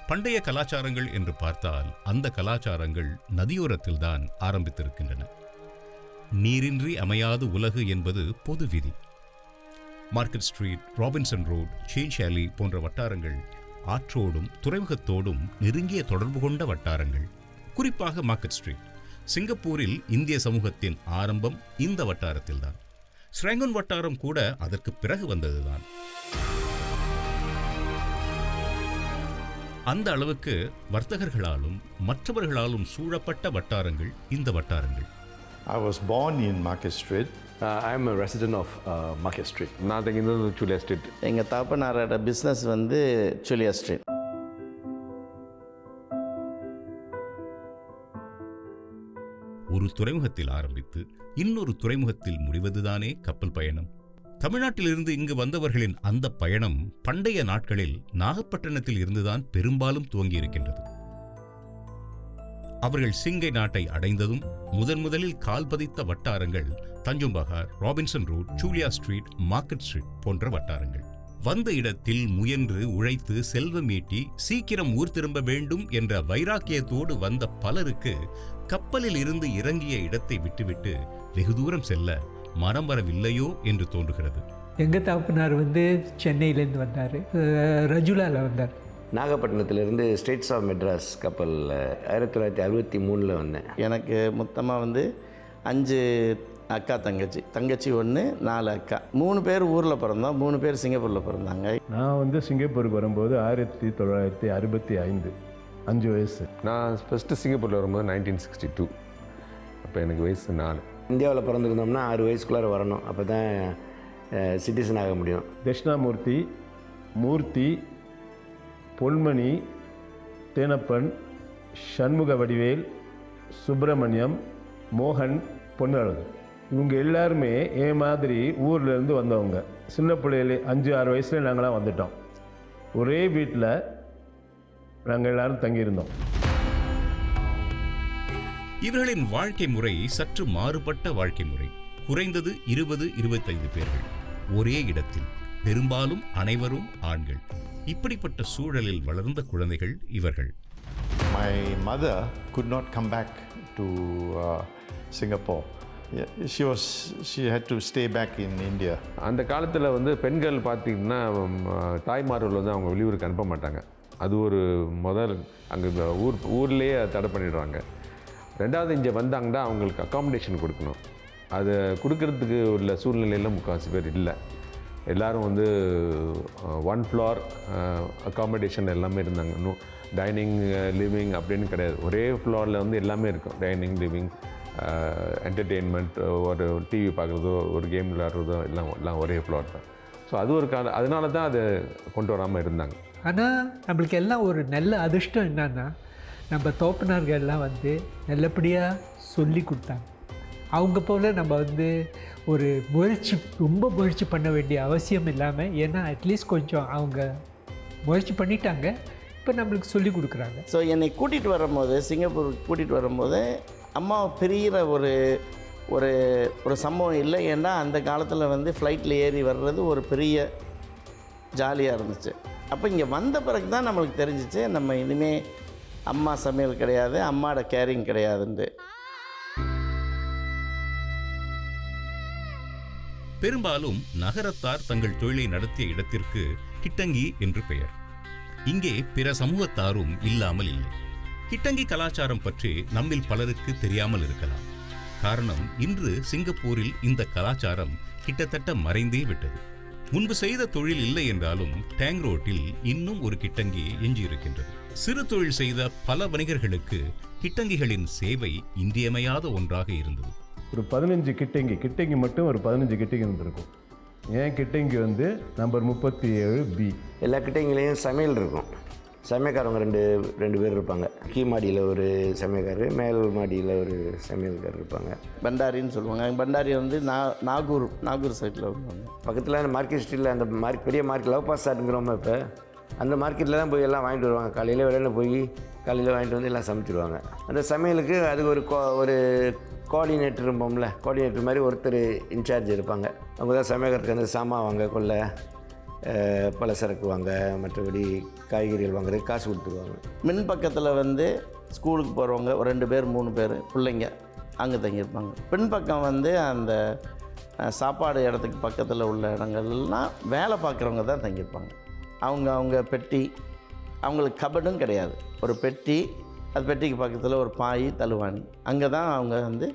பண்டைய கலாச்சாரங்கள் என்று பார்த்தால் அந்த கலாச்சாரங்கள் நதியோரத்தில்தான் ஆரம்பித்திருக்கின்றன. நீரின்றி அமையாது உலகு என்பது பொது விதி. Market street, Robinson road, change ஆலி போன்ற வட்டாரங்கள் ஆற்றோடும் துறைமுகத்தோடும் நெருங்கிய தொடர்பு கொண்ட வட்டாரங்கள். குறிப்பாக மார்க்கெட் ஸ்ட்ரீட் சிங்கப்பூரில் இந்திய சமூகத்தின் ஆரம்பம் இந்த வட்டாரத்தில்தான். ஸ்ரேங்கன் வட்டாரம் கூட அதற்கு பிறகு வந்ததுதான். அந்த அளவுக்கு வர்த்தகர்களாலும் மற்றவர்களாலும் சூழப்பட்ட வட்டாரங்கள் இந்த வட்டாரங்கள். I was born in Market Street. I am a resident of Market Street. நான் தங்கியிருந்தது ஜூலியா ஸ்ட்ரீட். எங்கள் தாப்பனாரோட பிஸ்னஸ் வந்து ஜூலியா ஸ்ட்ரீட். ஒரு துறைமுகத்தில் ஆரம்பித்து இன்னொரு துறைமுகத்தில் முடிவதுதானே கப்பல் பயணம். தமிழ்நாட்டிலிருந்து இங்கு வந்தவர்களின் அந்த பயணம் பண்டைய நாட்களில் நாகப்பட்டினத்தில் இருந்துதான் பெரும்பாலும் துவங்கியிருக்கின்றது. அவர்கள் சிங்கை நாட்டை அடைந்ததும் முதலில் கால் பதித்த வட்டாரங்கள் Tanjong Pagar, Robinson Road, Julia Street, Market Street போன்ற வட்டாரங்கள். வந்த இடத்தில் முயன்று உழைத்து செல்வம் ஈட்டி சீக்கிரம் ஊர் திரும்ப வேண்டும் என்ற வைராக்கியத்தோடு வந்த பலருக்கு கப்பலில் இருந்து இறங்கிய இடத்தை விட்டுவிட்டு வெகு தூரம் செல்ல மனம் வரவில்லையோ என்று தோன்றுகிறது. எங்கள் தகப்பனார் வந்து சென்னையிலேருந்து வந்தார், ரஜுலாவில் வந்தார். நாகப்பட்டினத்திலிருந்து ஸ்டேட்ஸ் ஆஃப் மெட்ராஸ் கப்பலில் 1963 வந்தேன். எனக்கு மொத்தமாக வந்து 5 அக்கா தங்கச்சி 1, 4 அக்கா. 3 பேர் ஊரில் பிறந்தோம், 3 பேர் சிங்கப்பூரில் பிறந்தாங்க. நான் வந்து சிங்கப்பூருக்கு வரும்போது 1965, 5 வயசு. நான் ஃபஸ்ட்டு சிங்கப்பூரில் வரும்போது 1962. அப்போ எனக்கு வயசு 4. இந்தியாவில் பிறந்திருந்தோம்னா 6 வயசுக்குள்ளார வரணும், அப்போ தான் சிட்டிசன் ஆக முடியும். தட்சிணாமூர்த்தி, மூர்த்தி, பொன்மணி, தேனப்பன், சண்முக வடிவேல், சுப்பிரமணியம், மோகன், பொன்னழகு, இவங்க எல்லாருமே என் மாதிரி ஊர்லேருந்து வந்தவங்க. சின்ன பிள்ளையிலே 5-6 வயசுல நாங்களாம் வந்துட்டோம். ஒரே வீட்டில் நாங்கள் எல்லாரும் தங்கியிருந்தோம். இவர்களின் வாழ்க்கை முறை சற்று மாறுபட்ட வாழ்க்கை முறை. குறைந்தது 20-25 பேர்கள் ஒரே இடத்தில், பெரும்பாலும் அனைவரும் ஆண்கள். இப்படிப்பட்ட சூழலில் வளர்ந்த குழந்தைகள் இவர்கள். My mother could not come back to Singapore. She had to stay back in India. அந்த காலத்தில் வந்து பெண்கள் பார்த்திங்கன்னா தாய்மார்கள் வந்து அவங்க வெளியூருக்கு அனுப்ப மாட்டாங்க. அது ஒரு அங்கே ஊர்லேயே தடை பண்ணிடுறாங்க. ரெண்டாவது இங்கே வந்தாங்கன்னா அவங்களுக்கு அக்காமடேஷன் கொடுக்கணும். அதை கொடுக்கறதுக்கு உள்ள சூழ்நிலையில் முக்கால்வாசி பேர் இல்லை. எல்லோரும் வந்து 1 floor அக்காமடேஷன் எல்லாமே இருந்தாங்க. இன்னும் டைனிங், லிவிங் அப்படின்னு கிடையாது. ஒரே ஃப்ளோரில் வந்து எல்லாமே இருக்கும். டைனிங், லிவிங், என்டர்டெயின்மெண்ட், ஒரு டிவி பார்க்குறதோ, ஒரு கேம் விளையாடுறதோ எல்லாம் ஒரே ஃப்ளோர் தான். ஸோ அது ஒரு அதனால தான் அதை கொண்டு வராமல் இருந்தாங்க. ஆனால் நம்மளுக்கு எல்லாம் ஒரு நல்ல அதிர்ஷ்டம் என்னன்னா, நம்ம தோப்பனார்கள்லாம் வந்து நல்லபடியாக சொல்லி கொடுத்தாங்க. அவங்க போல் நம்ம வந்து ஒரு ரொம்ப முயற்சி பண்ண வேண்டிய அவசியம் இல்லாமல், ஏன்னா அட்லீஸ்ட் கொஞ்சம் அவங்க முயற்சி பண்ணிட்டாங்க, இப்போ நம்மளுக்கு சொல்லி கொடுக்குறாங்க. ஸோ என்னை கூட்டிகிட்டு வரும்போது, சிங்கப்பூருக்கு கூட்டிகிட்டு வரும்போது அம்மா பிரிகிற ஒரு ஒரு ஒரு சம்பவம் இல்லை. ஏன்னா அந்த காலத்தில் வந்து ஃப்ளைட்டில் ஏறி வர்றது ஒரு பெரிய ஜாலியாக இருந்துச்சு. அப்போ இங்கே வந்த பிறகு தான் நம்மளுக்கு தெரிஞ்சிச்சு, நம்ம இனிமேல் அம்மா சமையல் கிடையாது, அம்மாவோட கேரிங் கிடையாதுன்ட்டு. பெரும்பாலும் நகரத்தார் தங்கள் தொழிலை நடத்திய இடத்திற்கு கிட்டங்கி என்று பெயர். இங்கே பிற சமூகத்தாரும் இல்லாமல் இல்லை. கிட்டங்கி கலாச்சாரம் பற்றி நம்மில் பலருக்கு தெரியாமல் இருக்கலாம். காரணம், இன்று சிங்கப்பூரில் இந்த கலாச்சாரம் கிட்டத்தட்ட மறைந்தே விட்டது. முன்பு செய்த தொழில் இல்லை என்றாலும் டேங் ரோட்டில் இன்னும் ஒரு கிட்டங்கி எஞ்சியிருக்கின்றது. சிறு தொழில் செய்த பல வணிகர்களுக்கு கிட்டங்கிகளின் சேவை இன்றியமையாத ஒன்றாக இருந்தது. ஒரு 15 கிட்டங்கி மட்டும் ஒரு 15 கிட்டங்கி இருந்திருக்கும். ஏன் கிட்டங்கி வந்து நம்பர் 37B. எல்லா கிட்டங்கிலையும் சமையல் இருக்கும். சமையல்காரவங்க ரெண்டு பேர் இருப்பாங்க. கீழ் மாடியில் ஒரு சமையல்காரர், மேல் மாடியில் ஒரு சமையல்காரர் இருப்பாங்க. பண்டாரின்னு சொல்லுவாங்க. பண்டாரி வந்து நாகூர் சைட்டில் வருவாங்க. பக்கத்தில் மார்க்கெட் ஸ்ட்ரீட்டில் அந்த பெரிய மார்க்கெட் லவ் பாஸ் ஆட்டுங்கிறோமா, இப்போ அந்த மார்க்கெட்டில் தான் போய் எல்லாம் வாங்கிட்டு வருவாங்க. காலையில் வெளியில் போய் காலையில் வாங்கிட்டு வந்து எல்லாம் சமைச்சிடுவாங்க. அந்த சமையலுக்கு அதுக்கு ஒரு கோஆர்டினேட்டர் இருப்போம்ல, கோஆர்டினேட்டர் மாதிரி ஒருத்தர் இன்சார்ஜ் இருப்பாங்க. அவங்க தான் சமையல்காரருக்கு அந்த சாமான் வாங்க கொள்ள பலசரக்கு வாங்க, மற்றபடி காய்கறிகள் வாங்குறதுக்கு காசு கொடுத்துருவாங்க. மின் பக்கத்தில் வந்து ஸ்கூலுக்கு போகிறவங்க ஒரு 2 பேர் 3 பேர் பிள்ளைங்க அங்கே தங்கியிருப்பாங்க. பின்பக்கம் வந்து அந்த சாப்பாடு இடத்துக்கு பக்கத்தில் உள்ள இடங்கள்லாம் வேலை பார்க்குறவங்க தான் தங்கியிருப்பாங்க. அவங்க பெட்டி, அவங்களுக்கு கபடும் கிடையாது, ஒரு பெட்டி, அது பெட்டிக்கு பக்கத்தில் ஒரு பாய் தலுவாணி, அங்கே தான் அவங்க வந்து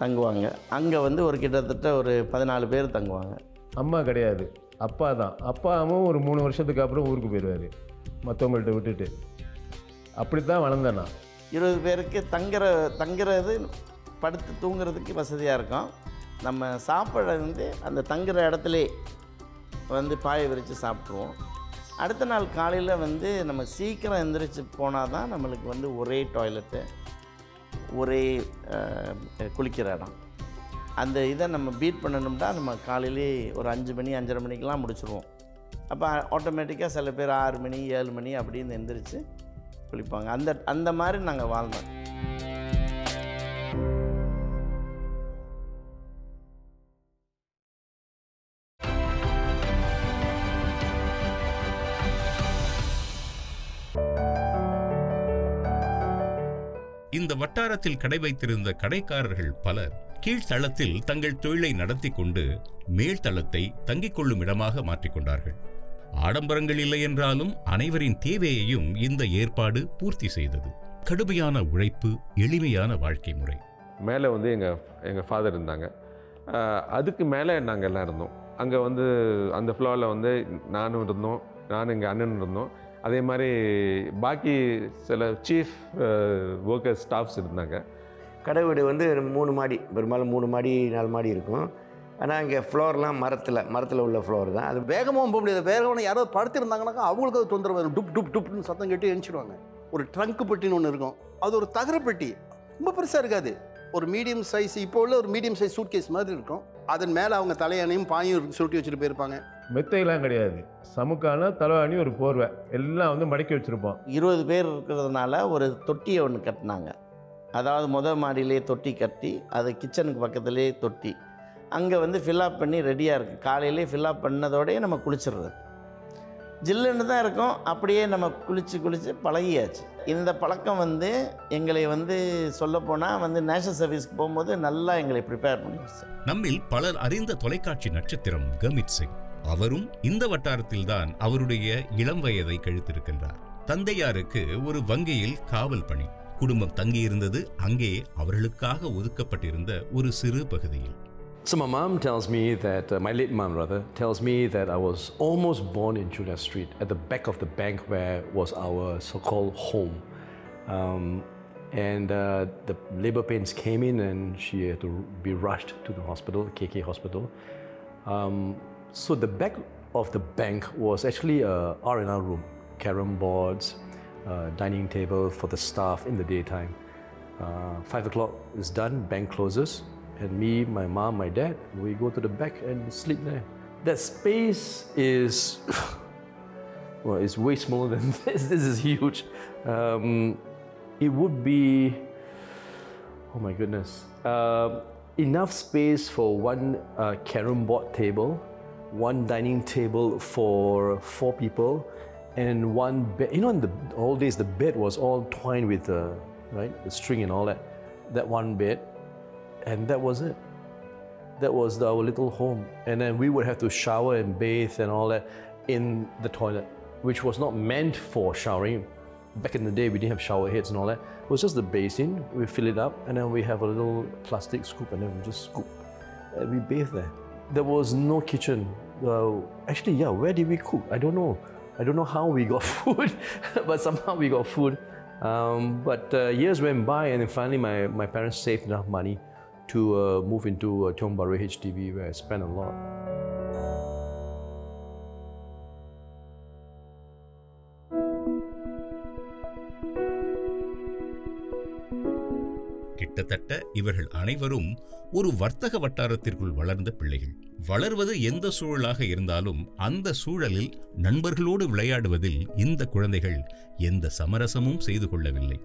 தங்குவாங்க. அங்கே வந்து ஒரு கிட்டத்தட்ட ஒரு 14 பேர் தங்குவாங்க. அம்மா கிடையாது, அப்பா தான். அப்பாவும் ஒரு 3 வருஷத்துக்கு அப்புறம் ஊருக்கு போயிடுவார் மற்றவங்கள்ட்ட விட்டுட்டு. அப்படி தான் வளர்ந்தேன் நான். 20 பேருக்கு தங்குறது படுத்து தூங்குறதுக்கு வசதியாக இருக்கும். நம்ம சாப்பிட வந்து அந்த தங்குற இடத்துல வந்து பாயை விரித்து சாப்பிட்ருவோம். அடுத்த நாள் காலையில் வந்து நம்ம சீக்கிரம் எந்திரிச்சு போனால் தான் நம்மளுக்கு வந்து ஒரே டாய்லெட்டு, ஒரே குளிக்கிற இடம். அந்த இதை நம்ம பீட் பண்ணணும்னா நம்ம காலையிலே ஒரு 5 மணி 5:30 மணிக்கெலாம் முடிச்சுருவோம். அப்போ ஆட்டோமேட்டிக்காக சில பேர் 6 மணி 7 மணி அப்படின்னு எந்திரிச்சு குளிப்பாங்க. அந்த மாதிரி நாங்கள் வாழ்ந்தோம். இந்த வட்டாரத்தில் கடை வைத்திருந்த கடைக்காரர்கள் பலர் கீழ்த்தளத்தில் தங்கள் தொழிலை நடத்தி கொண்டு மேல்தளத்தை தங்கிக் கொள்ளும் இடமாக மாற்றிக்கொண்டார்கள். ஆடம்பரங்கள் இல்லை என்றாலும் அனைவரின் தேவையையும் இந்த ஏற்பாடு பூர்த்தி செய்தது. கடுமையான உழைப்பு, எளிமையான வாழ்க்கை முறை. மேலே வந்து எங்கள் ஃபாதர் இருந்தாங்க. அதுக்கு மேலே நாங்கள் எல்லாம் இருந்தோம். அங்கே வந்து அந்த ஃப்ளோரில் வந்து நானும் இருந்தோம், எங்கள் அண்ணனும் இருந்தோம். அதே மாதிரி பாக்கி சில சீஃப் ஒர்க்கர்ஸ் ஸ்டாஃப்ஸ் இருந்தாங்க. கடை வீடு வந்து 3 மாடி, பெரும்பாலும் 3 மாடி 4 மாடி இருக்கும். ஆனால் இங்கே ஃப்ளோர்லாம் மரத்தில் உள்ள ஃப்ளோர் தான். அது வேகமாக போக முடியாது. வேகமாக யாராவது படுத்திருந்தாங்கன்னாக்கா அவங்களுக்கு அது தொந்தரவு வரும். டுப் டுப்னு சத்தம் கேட்டு எழுச்சிடுவாங்க. ஒரு ட்ரங்க் பெட்டின்னு ஒன்று இருக்கும். அது ஒரு தகர பெட்டி, ரொம்ப பெருசாக இருக்காது, ஒரு மீடியம் சைஸ், இப்போ உள்ள ஒரு மீடியம் சைஸ் சூட் கேஸ் மாதிரி இருக்கும். அதன் மேலே அவங்க தலையணையும் பாயும் சுருட்டி வச்சுட்டு போயிருப்பாங்க. மெத்தையெல்லாம் கிடையாது, சமுக்கான தலைவாணி, ஒரு போர்வை, எல்லாம் வந்து மடக்கி வச்சுருப்போம். 20 பேர் இருக்கிறதுனால ஒரு தொட்டியை ஒன்று கட்டினாங்க. அதாவது முதல் மாடியிலே தொட்டி கட்டி, அது கிச்சனுக்கு பக்கத்துலேயே தொட்டி. அங்கே வந்து ஃபில்அப் பண்ணி ரெடியாக இருக்குது. காலையிலே ஃபில்அப் பண்ணதோடய நம்ம குளிச்சிடுறது. ஜில்லுன்னு தான் இருக்கும். அப்படியே நம்ம குளித்து பழகியாச்சு. இந்த பழக்கம் வந்து எங்களை வந்து சொல்லப்போனால் வந்து நேஷனல் சர்வீஸ்க்கு போகும்போது நல்லா எங்களை ப்ரிப்பேர் பண்ணிடுச்சு. நம்மில் பலர் அறிந்த தொலைக்காட்சி நட்சத்திரம் கமித் சிங். அவரும் இந்த வட்டாரத்தில்தான் அவருடைய இளம் வயதை கழித்திருக்கின்றார். தந்தையாருக்கு ஒரு வங்கியில் காவல் பணி. குடும்பம் தங்கியிருந்தது அங்கே அவர்களுக்காக ஒதுக்கப்பட்டிருந்த ஒரு சிறு பகுதியில். So my mom tells me that, my late mom rather, tells me that I was almost born in Julia Street, at the back of the bank where was our so-called home. The labor pains came in and she had to be rushed to the hospital, KK hospital. So the back of the bank was actually a R&R room, carom boards, dining table for the staff in the daytime. 5 o'clock is done, bank closes. And me, my mom, my dad, we go to the back and sleep there. That space is, well, it's way smaller than this. This is huge. It would be, oh my goodness, enough space for one carom board table, one dining table for 4 people, and one bed. You know, in the old days, the bed was all twined with right, the string and all that. That one bed. And that was it. That was our little home. And then we would have to shower and bathe and all that in the toilet, which was not meant for showering. Back in the day, we didn't have shower heads and all that. It was just the basin. We fill it up, and then we have a little plastic scoop, and then we just scoop. And we bathe there. There was no kitchen. Actually, yeah, where did we cook? I don't know. I don't know how we got food, but somehow we got food. But years went by, and then finally my parents saved enough money to move into Tiong Bahru HDB, where I spent a lot. கிட்டத்தட்ட இவர்கள் அனைவரும் ஒரு வர்த்தக வட்டாரத்திற்குள் வளர்ந்த பிள்ளைகள். வளர்வது எந்த சூழலாக இருந்தாலும் அந்த சூழலில் நண்பர்களோடு விளையாடுவதில் இந்த குழந்தைகள் எந்த சமரசமும் செய்து கொள்ளவில்லை.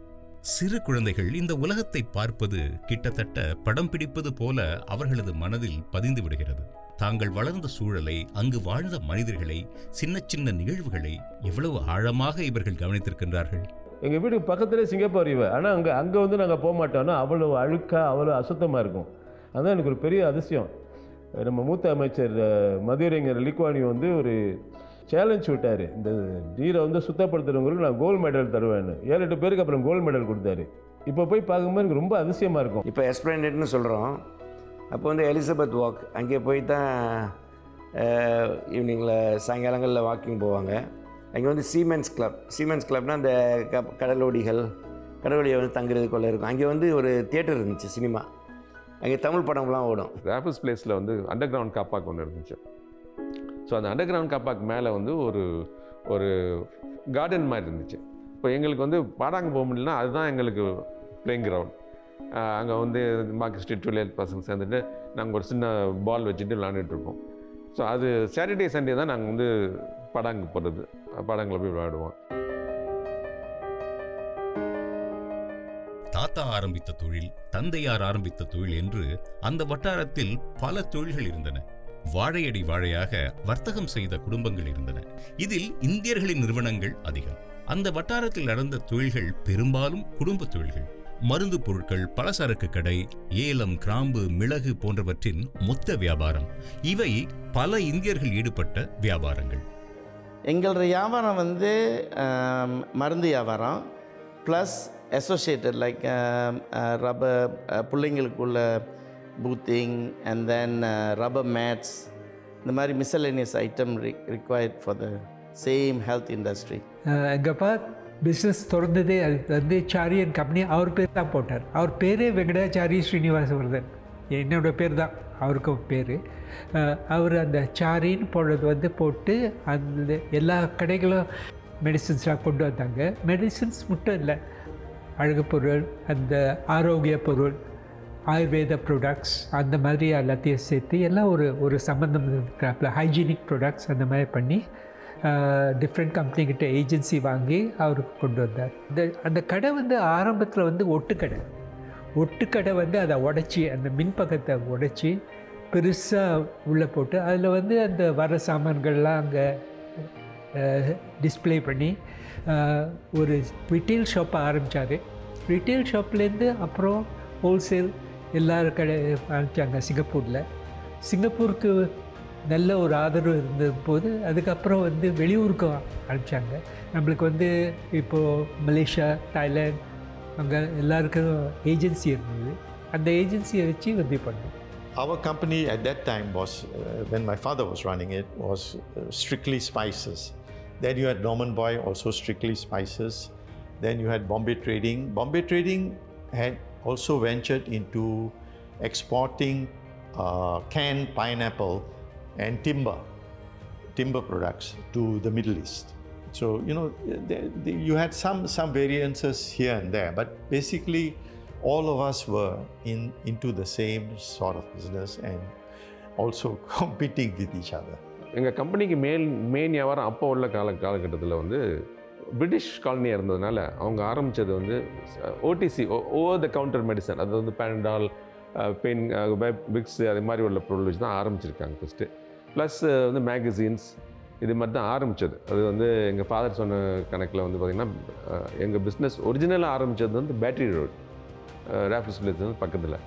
சிறு குழந்தைகள் இந்த உலகத்தை பார்ப்பது கிட்டத்தட்ட படம் பிடிப்பது போல அவர்களது மனதில் பதிந்து விடுகிறது. தாங்கள் வளர்ந்த சூழலை, அங்கு வாழ்ந்த மனிதர்களை, சின்ன சின்ன நிகழ்வுகளை எவ்வளவு ஆழமாக இவர்கள் கவனித்திருக்கின்றார்கள். எங்கள் வீட்டுக்கு பக்கத்துலேயே சிங்கப்பூர் ரிவர், ஆனால் அங்கே வந்து நாங்கள் போக மாட்டோம்னா அவ்வளோ அழுக்காக அவ்வளோ அசுத்தமாக இருக்கும். அதுதான் எனக்கு ஒரு பெரிய அதிசயம். நம்ம மூத்த அமைச்சர் மதுரைங்கிற லிக்வானி வந்து ஒரு சேலஞ்ச் விட்டார், இந்த நீரை வந்து சுத்தப்படுத்துறவங்களுக்கு நான் கோல்டு மெடல் தருவேன்னு. 7-8 பேருக்கு அப்புறம் கோல்டு மெடல் கொடுத்தாரு. இப்போ போய் பார்க்கும்போது எனக்கு ரொம்ப அதிசயமாக இருக்கும். இப்போ எஸ்பிளனேட்னு சொல்கிறோம், அப்போ வந்து எலிசபெத் வாக், அங்கே போய் தான் ஈவினிங்கில் சாயங்காலங்களில் வாக்கிங் போவாங்க. அங்கே வந்து சீமென்ஸ் கிளப்னால் அந்த கடலோடிகள் வந்து தங்குறது கொள்ள இருக்கும். அங்கே வந்து ஒரு தியேட்டர் இருந்துச்சு, சினிமா. அங்கே தமிழ் படம்லாம் ஓடும். ராஃபல்ஸ் பிளேஸில் வந்து அண்டர் கிரவுண்ட் காப்பாக் ஒன்று இருந்துச்சு. ஸோ அந்த அண்டர் கிரவுண்ட் காப்பாக்கு மேலே வந்து ஒரு கார்டன் மாதிரி இருந்துச்சு. இப்போ எங்களுக்கு வந்து பாடாங்க போக முடியலன்னா அதுதான் எங்களுக்கு பிளேயிங் கிரவுண்ட். அங்கே வந்து மார்க்கெட் ஸ்ட்ரீட் விளையாட்டு பசங்க சேர்ந்துட்டு நாங்கள் ஒரு சின்ன பால் வச்சுட்டு விளையாண்டுட்ருப்போம். ஸோ அது சாட்டர்டே சண்டே தான் நாங்கள் வந்து படாங்கு போகிறது, படாங்கில் போய் விளையாடுவோம். தாத்தா ஆரம்பித்த தொழில், தந்தையார் ஆரம்பித்த தொழில் என்று அந்த வட்டாரத்தில் பல தொழில்கள் இருந்தன. வாழையடி வாழையாக வர்த்தகம் செய்த குடும்பங்கள் இருந்தன. இதில் இந்தியர்களின் நிறுவனங்கள் அதிகம். அந்த வட்டாரத்தில் நடந்த தொழில்கள் பெரும்பாலும் குடும்ப தொழில்கள். மருந்து பொருட்கள், பலசரக்கு கடை, ஏலம், கிராம்பு, மிளகு போன்றவற்றின் மொத்த வியாபாரம். இவை பல இந்தியர்கள் ஈடுபட்ட வியாபாரங்கள். எங்களோட வியாபாரம் வந்து மருந்து வியாபாரம் ப்ளஸ் அசோசியேட்டட் லைக் ரப்பர், பிள்ளைங்களுக்குள்ள பூத்திங் அண்ட் தென் ரப்பர் மேட்ஸ், இந்த மாதிரி miscellaneous item required for the same health industry. எங்கள் அப்பா பிஸ்னஸ் திறந்ததே அது வந்து சாரியன் கம்பெனி, அவர் பேர் தான் போட்டார். அவர் பேரே வெங்கடாச்சாரி ஸ்ரீனிவாசவர்தன், என்னோடய பேர் தான் அவருக்கும் பேர். அவர் அந்த சாரின்னு போடுறது வந்து போட்டு அந்த எல்லா கடைகளும் மெடிசின்ஸ்லாம் கொண்டு வந்தாங்க. மெடிசின்ஸ் மட்டும் இல்லை, அழகு பொருள், அந்த ஆரோக்கிய பொருள், ஆயுர்வேத ப்ராடக்ட்ஸ், அந்த மாதிரி எல்லாத்தையும் சேர்த்து எல்லாம் ஒரு சம்மந்தம் இருக்கிறாப்புல. ஹைஜீனிக் ப்ராடக்ட்ஸ் அந்த மாதிரி பண்ணி டிஃப்ரெண்ட் கம்பெனிக்கிட்ட ஏஜென்சி வாங்கி அவருக்கு கொண்டு வந்தார். அந்த கடை வந்து ஆரம்பத்தில் வந்து ஒட்டுக்கடை வந்து அதை உடச்சி, அந்த மின்பக்கத்தை உடச்சி பெருசாக உள்ளே போட்டு அதில் வந்து அந்த வர சாமான்கள்லாம் அங்கே டிஸ்பிளே பண்ணி ஒரு ரிட்டெயில் ஷாப்பை ஆரம்பித்தார். ரிட்டெயில் ஷாப்லேருந்து அப்புறம் ஹோல்சேல் எல்லாரும் கடை ஆரம்பித்தாங்க சிங்கப்பூரில். சிங்கப்பூருக்கு நல்ல ஒரு ஆதரவு இருந்த போது அதுக்கப்புறம் வந்து வெளியூருக்கு ஆரம்பித்தாங்க. நம்மளுக்கு வந்து இப்போது மலேசியா, தாய்லாந்து அங்கே எல்லாருக்கும் ஏஜென்சி இருந்தது. அந்த ஏஜென்சியை வச்சு வந்து பண்ணோம். Our company at that time was, when my father was running it, was strictly spices. Then you had Norman Boy, also strictly spices. Then you had Bombay Trading. Bombay Trading had also ventured into exporting canned pineapple and timber products to the Middle East. So, you know, you had some variances here and there, but basically all of us were into the same sort of business and also competing with each other. எங்கள் கம்பெனிக்கு main வியாபாரம் அப்போ உள்ள காலகட்டத்தில் வந்து British காலனியாக இருந்ததுனால அவங்க ஆரம்பித்தது வந்து Odissi, over the counter medicine. அது வந்து பேனடால், பெயின், விக்ஸ், அது மாதிரி உள்ள பொருள் வச்சு தான் ஆரம்பிச்சிருக்காங்க ஃபஸ்ட்டு. ப்ளஸ் வந்து மேகசின்ஸ், இது மாதிரி தான் ஆரம்பித்தது. அது வந்து எங்கள் ஃபாதர் சொன்ன கணக்கில் வந்து பார்த்திங்கன்னா எங்கள் பிஸ்னஸ் ஒரிஜினலாக ஆரம்பித்தது வந்து பேட்டரி ரோடு, ராஃபல்ஸ் பிளேஸ் வந்து பக்கத்தில்.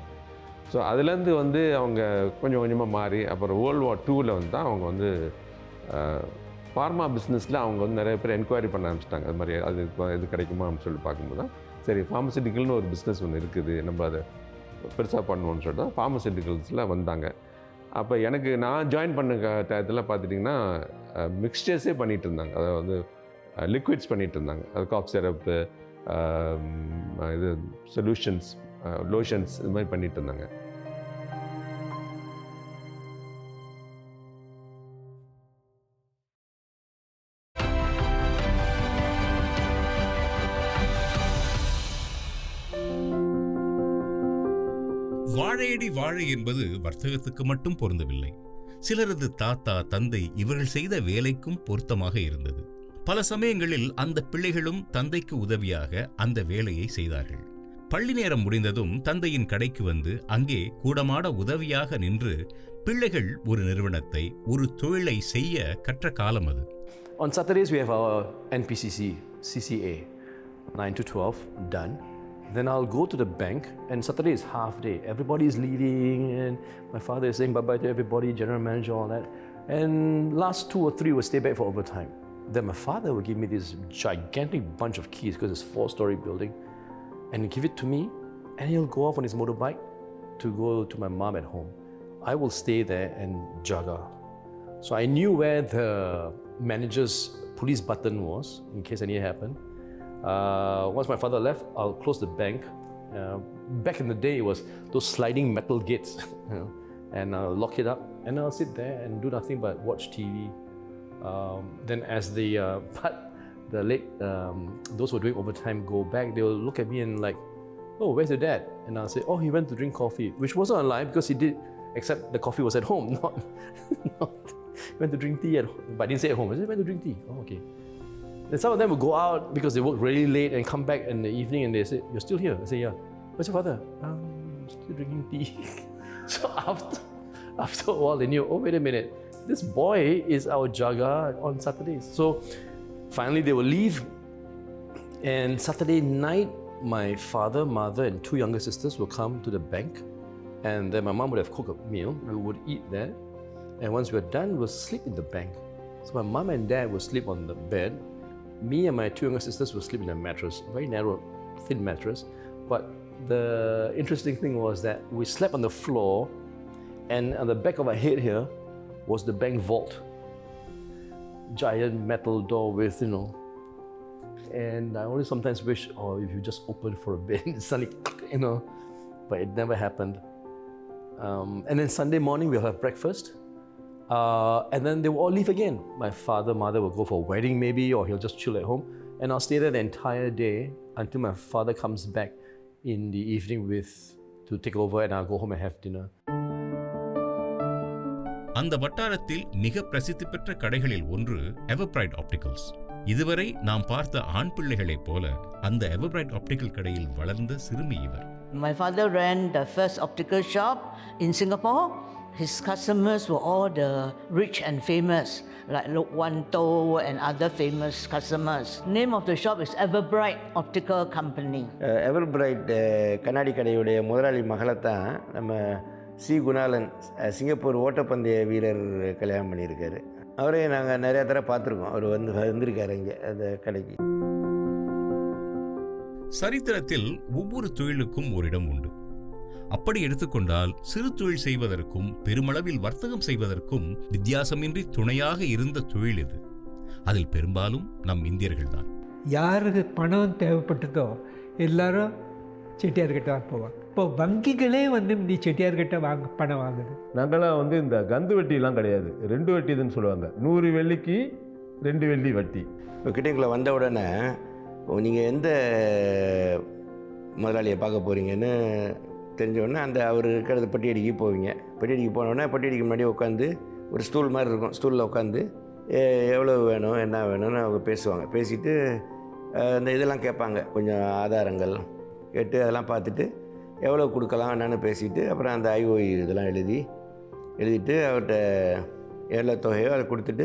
ஸோ அதுலேருந்து வந்து அவங்க கொஞ்சம் கொஞ்சமாக மாறி அப்புறம் World War II வந்து தான் அவங்க வந்து ஃபார்மா பிஸ்னஸில் அவங்க வந்து நிறைய பேர் என்கொயரி பண்ண ஆரம்பிச்சிட்டாங்க. அது மாதிரி அது இது கிடைக்குமா அப்படின்னு சொல்லி பார்க்கும்போது தான் சரி ஃபார்மசிட்டிக்கல்னு ஒரு பிஸ்னஸ் ஒன்று இருக்குது, நம்ம அதை பெருசாக பண்ணுவோன்னு சொல்லிட்டு தான் ஃபார்மசிட்டிக்கல்ஸில் வந்தாங்க. அப்போ எனக்கு நான் ஜாயின் பண்ண டயத்தில் பார்த்துட்டிங்கன்னா மிக்ஸ்சர்ஸே பண்ணிகிட்டு இருந்தாங்க. அதாவது வந்து லிக்விட்ஸ் பண்ணிகிட்டு இருந்தாங்க. அது காஃப் சிரப்பு, இது சொல்யூஷன்ஸ், லோஷன்ஸ், இது மாதிரி பண்ணிகிட்டு இருந்தாங்க. வாழையடி வாழை என்பது வர்த்தகத்துக்கு மட்டும் பொருந்தவில்லை. சிலரது தாத்தா, தந்தை இவர்கள் செய்த வேலைக்கும் பொருத்தமாக இருந்தது. பல சமயங்களில் அந்த பிள்ளைகளும் தந்தைக்கு உதவியாக அந்த வேலையை செய்தார்கள். பள்ளி நேரம் முடிந்ததும் தந்தையின் கடைக்கு வந்து அங்கே கூடமாட உதவியாக நின்று பிள்ளைகள் ஒரு நிறுவனத்தை, ஒரு தொழிலை செய்ய கற்ற காலம் அது. On Saturdays, we have our NPCC, CCA, 9 to 12, done. Then I'll go to the bank, and Saturday is half day. Everybody is leaving, and my father is saying bye-bye to everybody, general manager, all that. And last 2 or 3 will stay back for overtime. Then my father will give me this gigantic bunch of keys, because it's a 4-story building, and give it to me, and he'll go off on his motorbike to go to my mom at home. I will stay there and jaga. So I knew where the manager's police button was, in case anything happened. Once my father left, I'll close the bank. Back in the day, it was those sliding metal gates, you know, and I'll lock it up, and I'll sit there and do nothing but watch TV. Then as the late, those who are doing overtime go back, they'll look at me and like, oh, where's your dad? And I'll say, oh, he went to drink coffee, which wasn't a lie because he did, except the coffee was at home, not he went to drink tea at home. But I didn't say at home, I said, he went to drink tea. Oh, okay. Then some of them will go out because they work really late and come back in the evening and they say, you're still here? I say, yeah. Where's your father? I'm still drinking tea. So after a while, they knew, oh, wait a minute, this boy is our jaga on Saturdays. So finally, they will leave. And Saturday night, my father, mother, and 2 younger sisters will come to the bank. And then my mom would have cooked a meal. We would eat there. And once we're done, we'll sleep in the bank. So my mom and dad will sleep on the bed. Me and my 2 younger sisters will sleep in a mattress, very narrow, thin mattress. But the interesting thing was that we slept on the floor, and on the back of our head here was the bank vault. Giant metal door with, you know. And I always sometimes wish, oh, if you just open for a bit, suddenly, you know. But it never happened. And then Sunday morning we'll have breakfast. And then they will all leave again. My father, mother will go for a wedding maybe, or he'll just chill at home. And I'll stay there the entire day until my father comes back in the evening to take over, and I'll go home and have dinner. அந்த வட்டாரத்தில் மிக பிரசித்தி பெற்ற கடைகளில் ஒன்று Everbright opticals. இதுவரை நாம் பார்த்த ஆண் பிள்ளைகளைப் போல அந்த எவர்பிரைட் ஆப்டிகல் கடையில் வளர்ந்த சிறுமி இவர். My father ran the first optical shop in Singapore. His customers were all the rich and famous, like Lok Wan To and other famous customers. Name of the shop is Everbright Optical Company. Everbright கண்ணாடி கடையுடைய முதலாளி மகளை தான் நம்ம C Gunalan, Singapore ஓட்டப்பந்தய வீரர் கல்யாணம் பண்ணியிருக்காரு. அவரே நாங்கள் நிறையா தடவை பார்த்துருக்கோம். அவர் வந்திருக்காரு இங்கே அந்த கடைக்கு. சரித்திரத்தில் ஒவ்வொரு தொழிலுக்கும் ஒரு இடம் உண்டு. அப்படி எடுத்துக்கொண்டால் சிறு தொழில் செய்வதற்கும் பெருமளவில் வர்த்தகம் செய்வதற்கும் வித்தியாசமின்றி துணையாக இருந்த தொழில் இது. அதில் பெரும்பாலும் நம் இந்தியர்கள்தான். யாருக்கு பணம் தேவைப்பட்டதோ எல்லாரும் செட்டியார்கிட்ட தான் போவாங்க. இப்போ வங்கிகளே வந்து நீ செட்டியார்கிட்ட பணம் வாங்குது. நாங்களாம் இந்த கந்து வட்டிலாம் கிடையாது, 2 வட்டிதுன்னு சொல்லுவாங்க. 100 வெள்ளிக்கு 2 வெள்ளி வட்டி. இப்போ கிட்டங்களை வந்த உடனே நீங்கள் எந்த முதலாளியை பார்க்க போகிறீங்கன்னு தெரிஞ்ச உடனே அவர் இருக்கிறத பட்டியடிக்கு போவீங்க. பட்டியடிக்கு போனோடனே பட்டியடிக்கு முன்னாடி உட்காந்து ஒரு ஸ்டூல் மாதிரி இருக்கும், ஸ்டூலில் உட்காந்து எவ்வளோ வேணும் என்ன வேணும்னு அவங்க பேசுவாங்க. பேசிவிட்டு இந்த இதெல்லாம் கேட்பாங்க, கொஞ்சம் ஆதாரங்கள் கேட்டு அதெல்லாம் பார்த்துட்டு எவ்வளோ கொடுக்கலாம் என்னென்னு பேசிவிட்டு அப்புறம் அந்த ஐஓஇ இதெல்லாம் எழுதிட்டு அவர்கிட்ட எவ்வளோ தொகையோ அதை கொடுத்துட்டு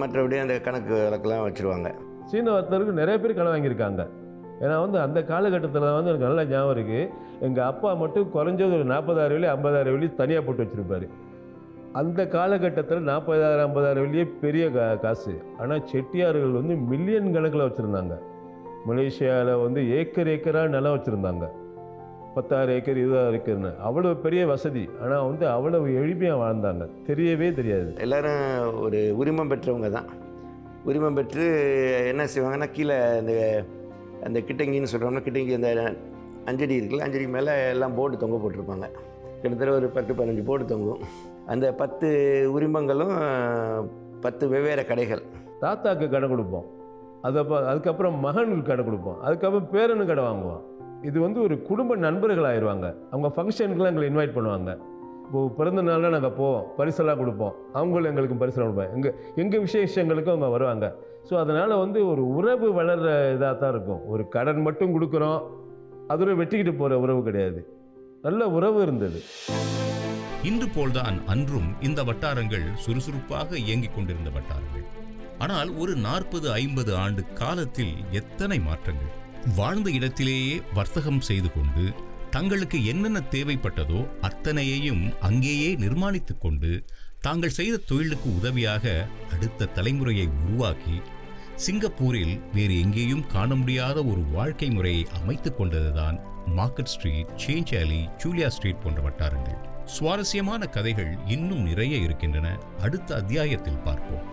மற்றபடி அந்த கணக்கு வழக்கெல்லாம் வச்சுருவாங்க. சீன வர்த்தகருக்கு நிறைய பேர் கடன் வாங்கியிருக்காங்க. ஏன்னா அந்த காலகட்டத்தில் எனக்கு நல்லா ஞாபகம் இருக்குது, எங்கள் அப்பா மட்டும் குறைஞ்சது ஒரு 40,000 வெள்ளி 50,000 வெள்ளி தனியாக போட்டு வச்சுருப்பார். அந்த காலகட்டத்தில் 40,000 50,000 வெள்ளியே பெரிய காசு. ஆனால் செட்டியார்கள் மில்லியன் கணக்கில் வச்சுருந்தாங்க. மலேசியாவில் ஏக்கராக நிலம் வச்சுருந்தாங்க. 10,000 ஏக்கர் 20,000 ஏக்கர்னு அவ்வளோ பெரிய வசதி. ஆனால் அவ்வளவு எளிமையாக வாழ்ந்தாங்க, தெரியவே தெரியாது. எல்லோரும் ஒரு உரிமம் பெற்றவங்க தான். உரிமம் பெற்று என்ன செய்வாங்கன்னா கீழே அந்த கிட்டங்கின்னு சொல்கிறோம்னா, கிட்டங்கி அந்த 5 அடி இருக்குல்ல, 5 அடி மேலே எல்லாம் போர்டு தொங்க போட்டிருப்பாங்க. கிட்டத்தட்ட ஒரு 10-15 போர்டு தொங்கும். அந்த 10 உரிமங்களும் 10 வெவ்வேறு கடைகள். தாத்தாக்கு கடை கொடுப்போம், அதுக்கப்புறம் மகனுக்கு கடை கொடுப்போம், அதுக்கப்புறம் பேரனு கடை வாங்குவோம். இது ஒரு குடும்ப நண்பர்கள் ஆயிடுவாங்க. அவங்க ஃபங்க்ஷனுக்குலாம் எங்களை இன்வைட் பண்ணுவாங்க. இப்போது பிறந்த நாளில் நாங்கள் போவோம், பரிசெல்லாம் கொடுப்போம். அவங்களும் எங்களுக்கு பரிசெல்லாம் கொடுப்போம். எங்கள் விசேஷங்களுக்கும் அவங்க வருவாங்க. ஸோ அதனால் வந்து ஒரு உறவு வளர்கிற இதாக தான் இருக்கும். ஒரு கடன் மட்டும் கொடுக்குறோம், அதோட வெட்டிக்கிட்டு போகிற உறவு கிடையாது. நல்ல உறவு இருந்தது. இன்று போல்தான் அன்றும் இந்த வட்டாரங்கள் சுறுசுறுப்பாக இயங்கிக் கொண்டிருந்த வட்டாரங்கள். ஆனால் ஒரு 40-50 ஆண்டு காலத்தில் எத்தனை மாற்றங்கள்! வாழ்ந்த இடத்திலேயே வர்த்தகம் செய்து கொண்டு தங்களுக்கு என்னென்ன தேவைப்பட்டதோ அத்தனையையும் அங்கேயே நிர்மாணித்துக் கொண்டு தாங்கள் செய்த தொழிலுக்கு உதவியாக அடுத்த தலைமுறையை உருவாக்கி சிங்கப்பூரில் வேறு எங்கேயும் காண முடியாத ஒரு வாழ்க்கை முறையை அமைத்துக் கொண்டதுதான் மார்க்கெட் ஸ்ட்ரீட், சேஞ்ச் ஆலி, ஜூலியா ஸ்ட்ரீட் போன்ற வட்டாரங்கள். சுவாரஸ்யமான கதைகள் இன்னும் நிறைய இருக்கின்றன. அடுத்த அத்தியாயத்தில் பார்ப்போம்.